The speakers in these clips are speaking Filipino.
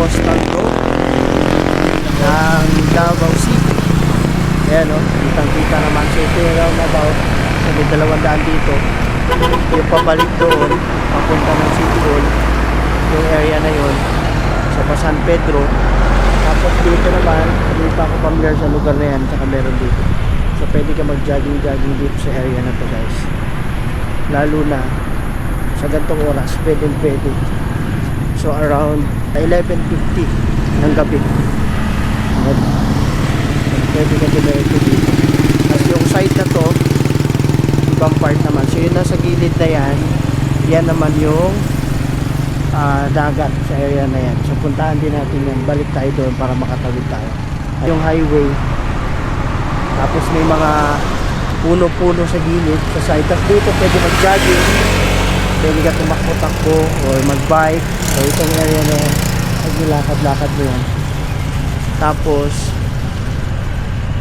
coastal road ng Davao City. Ayan o, kitang-kita naman. So ito yung roundabout. So may 200 dito. Yung pabalik doon, papunta ng City Hall. Yung area na yun. So pa San Pedro. Tapos dito naman, hindi pa ako familiar sa lugar na yan. Tsaka meron dito. So pwede ka mag-jogging dito sa area na to guys. Lalo na sa gantong oras, pwede. So around 11:50 ng gabi. Pwede ka dumiretso dito. Tapos yung side na to, ibang part naman. So yun nasa gilid na yan, yan naman yung dagat sa area na yan. So puntahan din natin yan. Balik tayo doon para makatawid tayo. Yung highway. Tapos may mga puno-puno sa gilid, sa side. Tapos dito pwede mag-jogging. Pwede ka tumakbo-takbo or mag-bike. So itong area na yan, maglakad-lakad mo yan. Tapos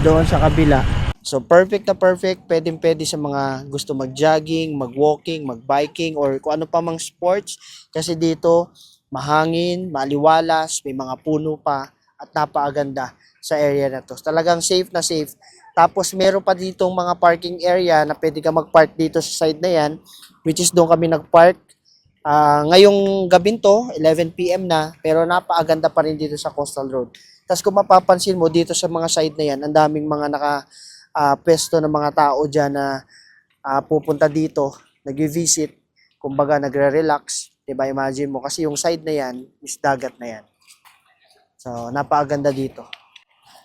doon sa kabila. So perfect na perfect. Pwede sa mga gusto mag-jogging, mag-walking, mag-biking, or kung ano pa mang sports. Kasi dito mahangin, maliwalas, may mga puno pa at napakaganda sa area na to. Talagang safe na safe. Tapos meron pa ditong mga parking area na pwede ka mag-park dito sa side na yan, which is doon kami nag-park. Ngayong gabing to, 11 PM na, pero napakaganda pa rin dito sa Coastal Road. Tapos kung mapapansin mo dito sa mga side na yan, ang daming mga pwesto ng mga tao dyan na pupunta dito, nag-visit, kumbaga nagre-relax. Diba, imagine mo, kasi yung side na yan is dagat na yan. So, napakaganda dito.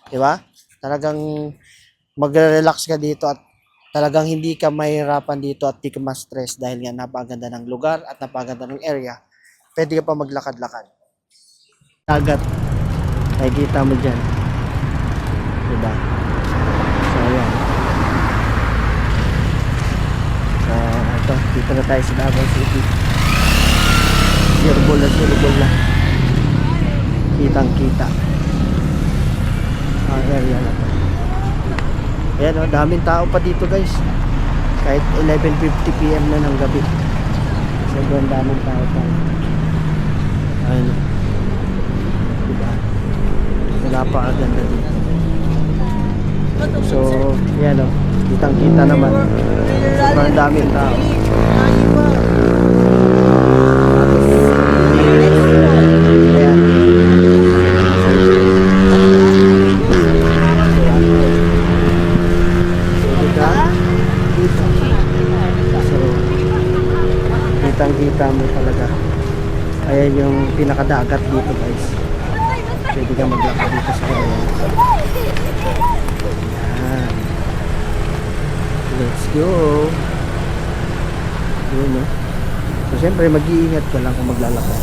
Diba? Talagang magre-relax ka dito at talagang hindi ka mahirapan dito at di ka ma-stress dahil nga napakaganda ng lugar at napakaganda ng area. Pwede ka pa maglakad-lakad. Dagat. Nakikita mo dyan. Diba? So, ayan. So, ito. Dito na tayo sa Davao City. Sirbol na. Kitang-kita. Ang area na to. Ayan o, daming tao pa dito guys. Kahit 11:50 PM na ng gabi. Sobrang daming tao pa. Ayan o. Diba? Napakaganda dito. So, ayan o. Kitang-kita naman. Sobrang daming tao. Kitang-kita mo talaga. Ayan yung pinakadagat dito guys. Pwede ka maglakad dito sa area. Ayan. Let's go. Yun, no? So syempre mag-iingat ka lang kung maglalakad.